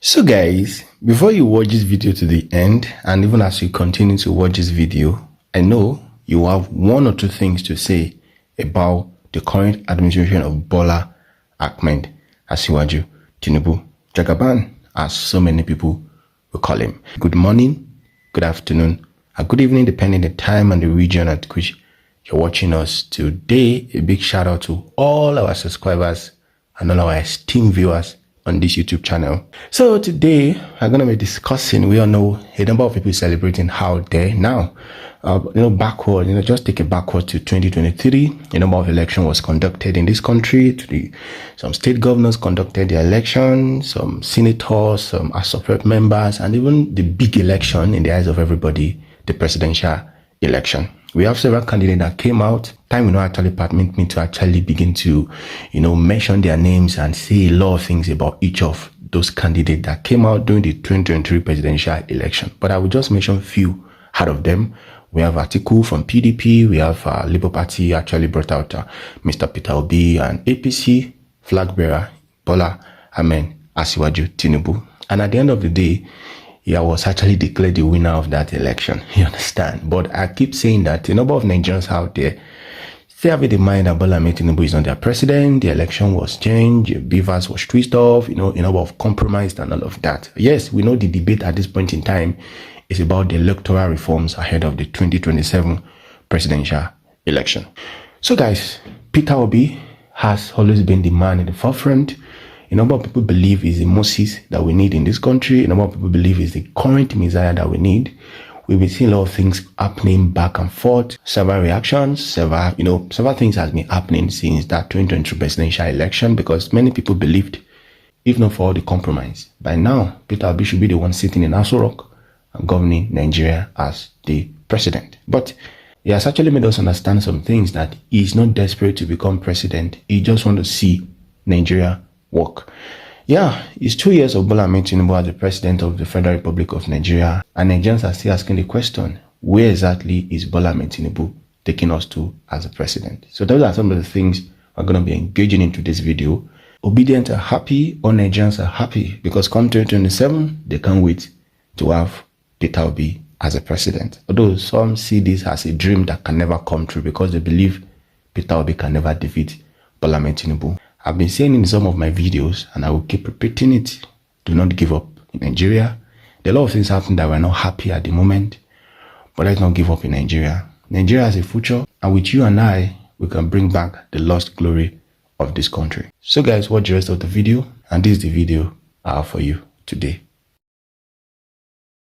So guys, before you watch this video to the end, and even as you continue to watch this video, I know you have one or two things to say about the current administration of Bola Ahmed Asiwaju Tinubu Jagaban, as so many people will call him. Good morning, good afternoon, and good evening, depending on the time and the region at which you're watching us today. A big shout out to all our subscribers and all our esteemed viewers on this YouTube channel. So today we're going to be discussing, we all know a number of people celebrating out there now. Backward, just take it backward to 2023. A number of election was conducted in this country. Some state governors conducted the election, some senators, some House of Rep members, and even the big election in the eyes of everybody, the presidential election. We have several candidates that came out. Time will not actually permit me to actually begin to, mention their names and say a lot of things about each of those candidates that came out during the 2023 presidential election. But I will just mention a few out of them. We have Atiku from PDP. We have Labour Party actually brought out Mr. Peter Obi, and APC flag bearer Bola Ahmed Asiwaju Tinubu. And at the end of the day, I was actually declared the winner of that election. You understand? But I keep saying that a number of Nigerians out there still have it in mind that Bola Ahmed Tinubu is not their president. The election was changed, Beavers was twist off, a number of compromised and all of that. Yes, we know the debate at this point in time is about the electoral reforms ahead of the 2027 presidential election. So guys, Peter Obi has always been the man in the forefront. A number of people believe is the Moses that we need in this country. A number of people believe is the current Messiah that we need. We've been seeing a lot of things happening back and forth, several reactions, several things has been happening since that 2023 presidential election, because many people believed, if not for all the compromise, by now, Peter Obi should be the one sitting in Aso Rock and governing Nigeria as the president. But he has actually made us understand some things, that he's not desperate to become president. He just wants to see Nigeria work. Yeah, it's 2 years of Bola Ahmed Tinubu as the president of the Federal Republic of Nigeria, and Nigerians are still asking the question, where exactly is Bola Ahmed Tinubu taking us to as a president? So those are some of the things we're going to be engaging into this video. Obidient are happy, all Nigerians are happy, because come 2027, they can't wait to have Peter Obi as a president. Although some see this as a dream that can never come true, because they believe Peter Obi can never defeat Bola Ahmed Tinubu. I've been saying in some of my videos, and I will keep repeating it, do not give up in Nigeria. There are a lot of things happening that we're not happy at the moment, but let's not give up in Nigeria. Nigeria has a future, and with you and I, we can bring back the lost glory of this country. So guys, watch the rest of the video, and this is the video I have for you today.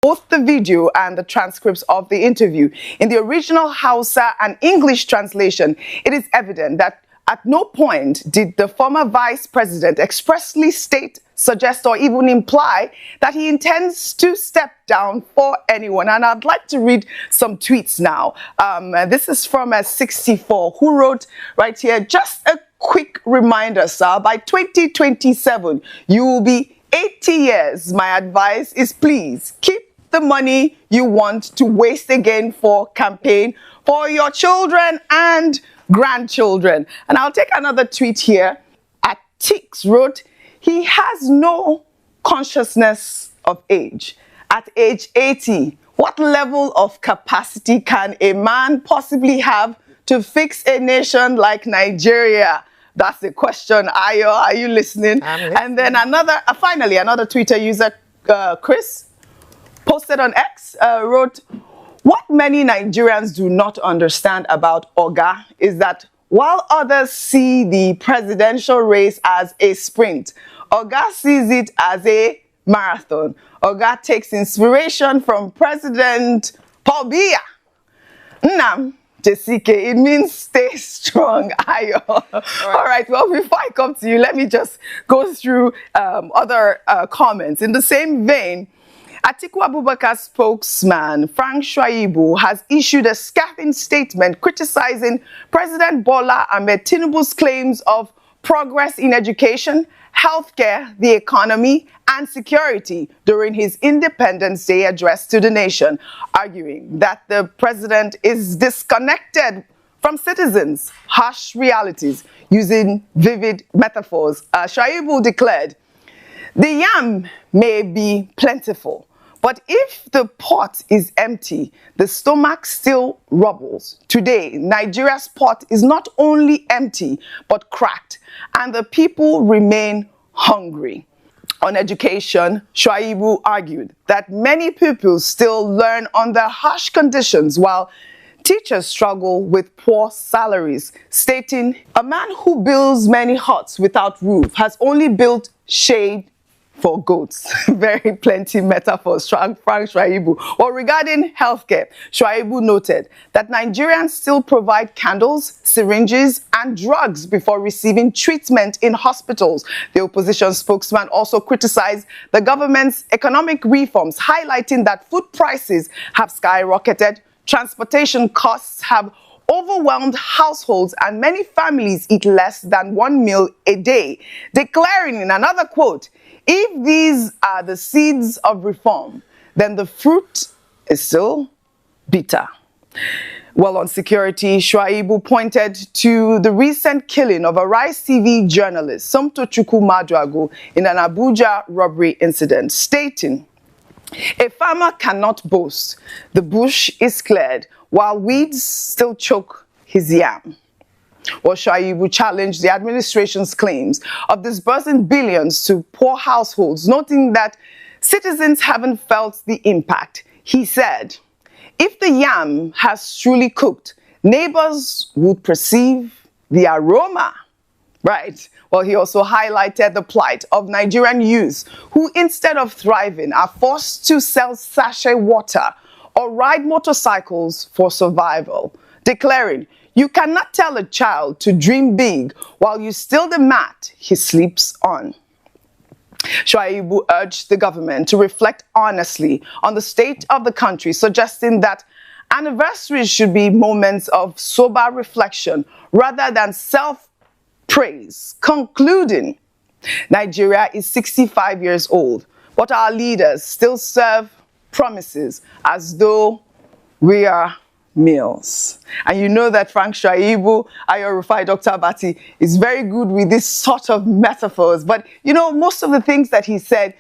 Both the video and the transcripts of the interview in the original Hausa and English translation, it is evident that at no point did the former vice president expressly state, suggest, or even imply that he intends to step down for anyone. And I'd like to read some tweets now. This is from 64, who wrote right here, just a quick reminder, sir, by 2027, you will be 80 years. My advice is please keep the money you want to waste again for campaign for your children and grandchildren. And I'll take another tweet here. Atiku wrote, he has no consciousness of age. At age 80, what level of capacity can a man possibly have to fix a nation like Nigeria? That's the question. Ayo, are you listening? And then finally, another Twitter user, Chris, posted on X, wrote, what many Nigerians do not understand about Oga is that while others see the presidential race as a sprint, Oga sees it as a marathon. Oga takes inspiration from President Paul Biya. Jessica, it means stay strong, Ayo. All right, well, before I come to you, let me just go through other comments. In the same vein, Atiku Abubakar's spokesman, Frank Shaibu, has issued a scathing statement criticizing President Bola Ahmed Tinubu's claims of progress in education, healthcare, the economy, and security during his Independence Day address to the nation, arguing that the president is disconnected from citizens' harsh realities, using vivid metaphors. Shaibu declared, The yam may be plentiful, but if the pot is empty, the stomach still rumbles. Today, Nigeria's pot is not only empty, but cracked, and the people remain hungry. On education, Shuaibu argued that many pupils still learn under harsh conditions while teachers struggle with poor salaries, stating, "A man who builds many huts without roof has only built shade for goats." Very plenty metaphors, Frank Shuaibu. Well, regarding healthcare, Shuaibu noted that Nigerians still provide candles, syringes, and drugs before receiving treatment in hospitals. The opposition spokesman also criticized the government's economic reforms, highlighting that food prices have skyrocketed, transportation costs have overwhelmed households, and many families eat less than one meal a day, declaring in another quote, "If these are the seeds of reform, then the fruit is still bitter." Well, on security, Shuaibu pointed to the recent killing of a Rice TV journalist, Somtochukwu Maduago, in an Abuja robbery incident, stating, "A farmer cannot boast. The bush is cleared while weeds still choke his yam." Well, Shuaibu challenged the administration's claims of disbursing billions to poor households, noting that citizens haven't felt the impact. He said, "If the yam has truly cooked, neighbors would perceive the aroma." Right. Well, he also highlighted the plight of Nigerian youths who, instead of thriving, are forced to sell sachet water or ride motorcycles for survival, declaring, "You cannot tell a child to dream big while you steal the mat he sleeps on." Shuaibu urged the government to reflect honestly on the state of the country, suggesting that anniversaries should be moments of sober reflection rather than self-praise, concluding, "Nigeria is 65 years old, but our leaders still serve promises as though we are meals." And you know that Frank Shuaibu, Ayo Rufai, Dr. Abati, is very good with this sort of metaphors. But, you know, most of the things that he said,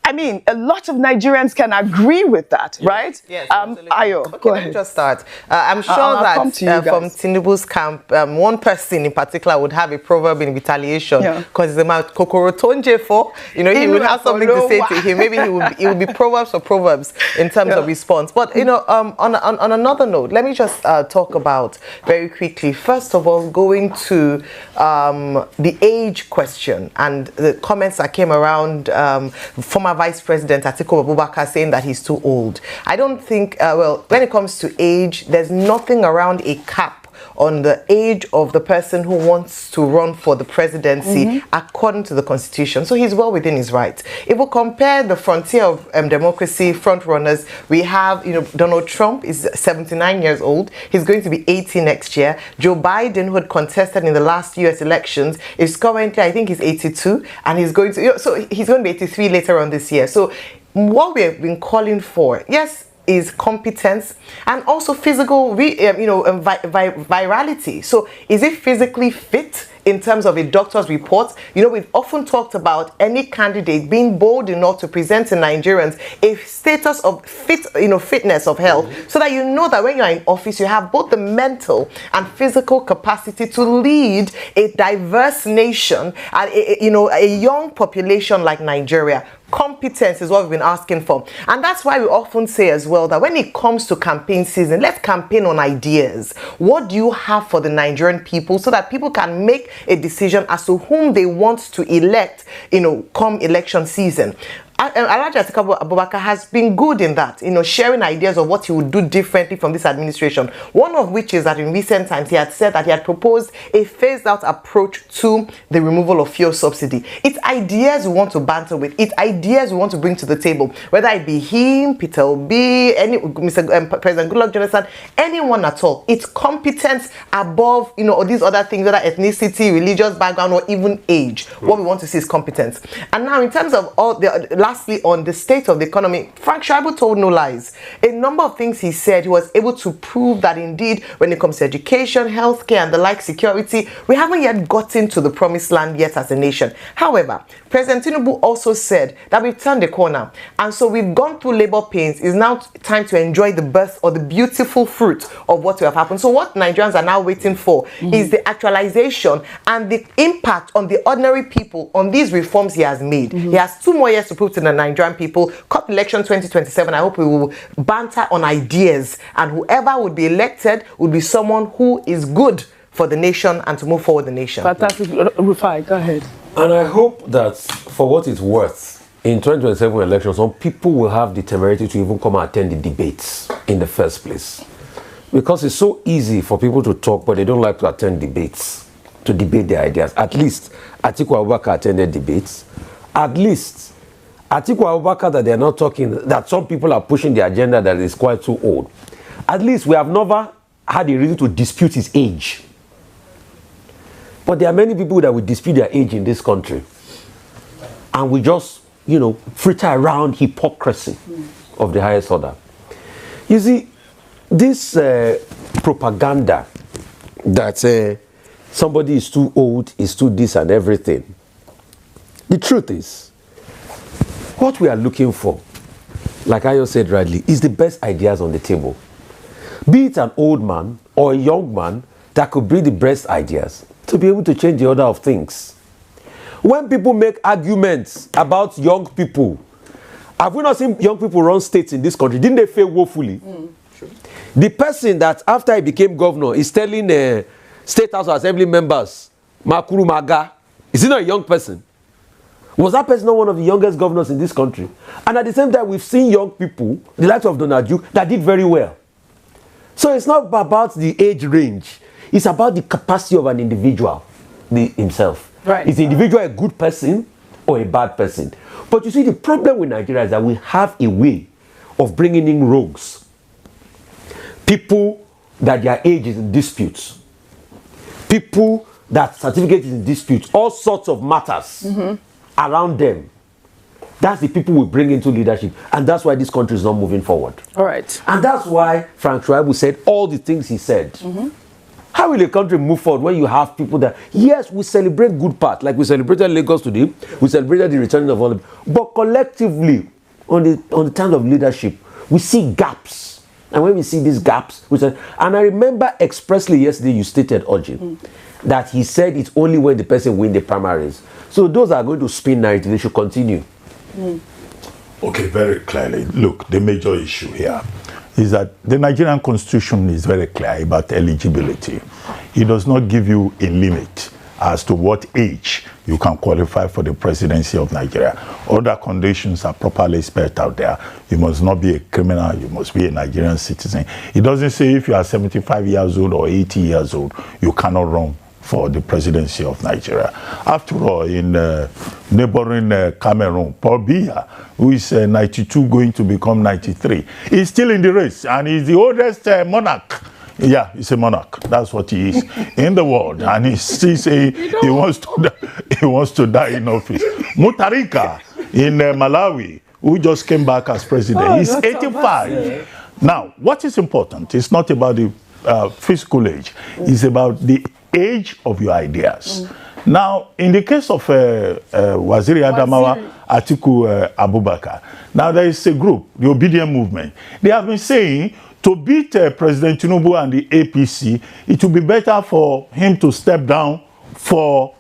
I mean, a lot of Nigerians can agree with that, right? Yes, absolutely. Ayo, okay, go let ahead. me just start. I'm sure that from Tinubu's camp, one person in particular would have a proverb in retaliation, because it's about Kokoro Tonje for, you know, he would have something to say to him. Maybe it would be proverbs for proverbs in terms of response. But, you know, on another note, let me just talk about very quickly, first of all, going to the age question and the comments that came around former Vice President Atiku Abubakar saying that he's too old. I don't think, well, when it comes to age, there's nothing around a cap on the age of the person who wants to run for the presidency according to the constitution. So he's well within his rights. If we compare the frontier of democracy front runners, we have, you know, Donald Trump is 79 years old. He's going to be 80 next year. Joe Biden, who had contested in the last US elections, is currently, I think he's 82, and he's going to, so he's going to be 83 later on this year. So what we have been calling for, yes, is competence and also physical, virality. So is it physically fit in terms of a doctor's report? You know, we've often talked about any candidate being bold enough to present to Nigerians a status of fitness of health, so that you know that when you're in office, you have both the mental and physical capacity to lead a diverse nation and a young population like Nigeria. Competence is what we've been asking for. And that's why we often say as well that when it comes to campaign season, let's campaign on ideas. What do you have for the Nigerian people, so that people can make a decision as to whom they want to elect, come election season? Alhaji Atiku Abubakar has been good in that, sharing ideas of what he would do differently from this administration. One of which is that in recent times he had said that he had proposed a phased out approach to the removal of fuel subsidy. It's ideas we want to banter with. It's ideas we want to bring to the table, whether it be him, Peter Obi, President Goodluck Jonathan, anyone at all. It's competence above, all these other things, whether ethnicity, religious background, or even age. What we want to see is competence. And now in terms of all the lastly, on the state of the economy, Frank Shaibu told no lies. A number of things he said, he was able to prove that indeed, when it comes to education, healthcare, and the like, security, we haven't yet gotten to the promised land yet as a nation. However, President Tinubu also said that we've turned the corner, and so we've gone through labor pains. It's now time to enjoy the birth or the beautiful fruit of what will have happened. So what Nigerians are now waiting for is the actualization and the impact on the ordinary people on these reforms he has made. He has 2 more years to prove to the Nigerian people. COP election 2027, I hope we will banter on ideas, and whoever would be elected would be someone who is good for the nation and to move forward the nation. Fantastic. Rufai, go ahead. And I hope that, for what it's worth, in 2027 elections, some people will have the temerity to even come and attend the debates in the first place. Because it's so easy for people to talk, but they don't like to attend debates, to debate their ideas. At least Atiku Abubakar attended debates. At least Atiku Abubakar, that they're not talking, that some people are pushing the agenda that is quite too old. At least we have never had a reason to dispute his age. But there are many people that will dispute their age in this country. And we just, fritter around hypocrisy of the highest order. You see, this propaganda that somebody is too old, is too this and everything. The truth is, what we are looking for, like Ayo said rightly, is the best ideas on the table. Be it an old man or a young man that could bring the best ideas to be able to change the order of things. When people make arguments about young people, have we not seen young people run states in this country? Didn't they fail woefully? Sure. The person that after he became governor is telling State House Assembly members, Makuru Maga, is he not a young person? Was that person not one of the youngest governors in this country? And at the same time, we've seen young people, the likes of Donald Duke, that did very well. So it's not about the age range. It's about the capacity of an individual himself. Right. Is the individual a good person or a bad person? But you see, the problem with Nigeria is that we have a way of bringing in rogues. People that their age is in dispute. People that certificate is in dispute. All sorts of matters around them. That's the people we bring into leadership. And that's why this country is not moving forward. All right. And that's why Frank Shaibu said all the things he said. How will a country move forward when you have people that, yes, we celebrate good part, like we celebrated Lagos today, we celebrated the returning of all, but collectively, on the terms of leadership, we see gaps. And when we see these gaps, and I remember expressly yesterday you stated, Ojin, that he said it's only when the person wins the primaries. So those are going to spin narrative, they should continue. Okay, very clearly. Look, the major issue here is that the Nigerian constitution is very clear about eligibility. It does not give you a limit as to what age you can qualify for the presidency of Nigeria. Other conditions are properly spelled out there. You must not be a criminal, you must be a Nigerian citizen. It doesn't say if you are 75 years old or 80 years old, you cannot run for the presidency of Nigeria. After all, in neighboring Cameroon, Paul Biya, who is 92 going to become 93, is still in the race, and he's the oldest monarch. Yeah, he's a monarch. That's what he is in the world, and he's still saying he wants to die in office. Mutharika in Malawi, who just came back as president, he's 85. Now, what is important is not about the physical age; it's about the age of your ideas. Now, in the case of Waziri Adamawa Atiku Abubakar, now there is a group, the Obidient movement. They have been saying to beat President Tinubu and the APC, it would be better for him to step down for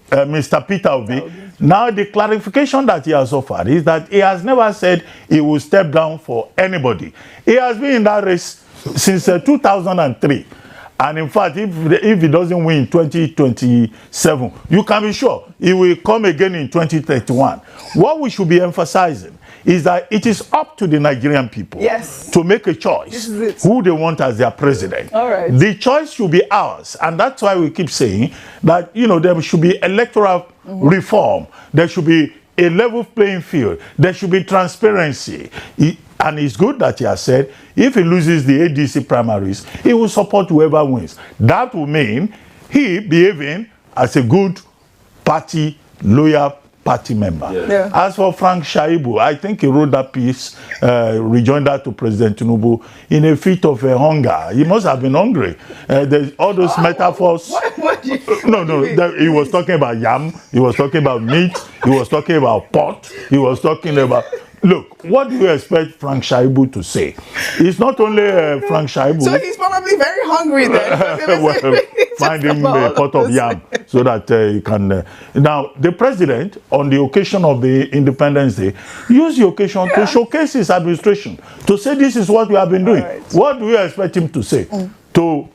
Mr. Peter Obi. Now, the clarification that he has offered is that he has never said he will step down for anybody. He has been in that race since 2003. And in fact, if he doesn't win in 2027, you can be sure he will come again in 2031. What we should be emphasizing is that it is up to the Nigerian people to make a choice who they want as their president. All right. The choice should be ours. And that's why we keep saying that, there should be electoral reform. There should be a level playing field. There should be transparency. And it's good that he has said, if he loses the ADC primaries, he will support whoever wins. That will mean he behaving as a good party, loyal party member. Yeah. As for Frank Shaibu, I think he wrote that piece, rejoined that to President Tinubu in a fit of hunger. He must have been hungry. There's all those metaphors. He was talking about yam, he was talking about meat, he was talking about pot, he was talking about... Look, what do you expect Frank Shaibu to say? It's not only Frank Shaibu. So he's probably very hungry then. Well, find him a pot of yam so that he can... Now, the president, on the occasion of the Independence Day, used the occasion to showcase his administration, to say this is what we have been doing. Right. What do you expect him to say? To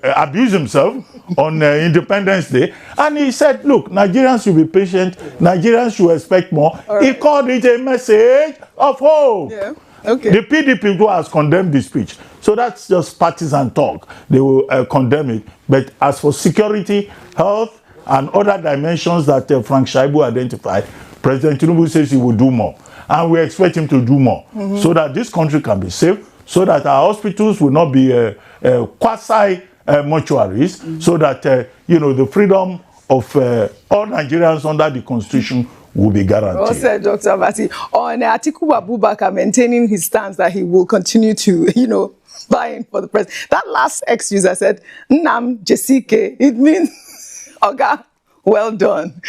abuse himself on Independence Day, and he said, look, Nigerians should be patient, Nigerians should expect more. Right. He called it a message of hope. Yeah. Okay. The PDP who has condemned the speech, so that's just partisan talk. They will condemn it, but as for security, health, and other dimensions that Frank Shaibu identified, President Tinubu says he will do more, and we expect him to do more, so that this country can be safe, so that our hospitals will not be quasi mortuaries, so that the freedom of all Nigerians under the Constitution will be guaranteed. Well said, Dr. Abati. On Atiku Abubakar maintaining his stance that he will continue to, buy in for the president. That last ex-user said, Nnam Jesike. It means, Oga, well done.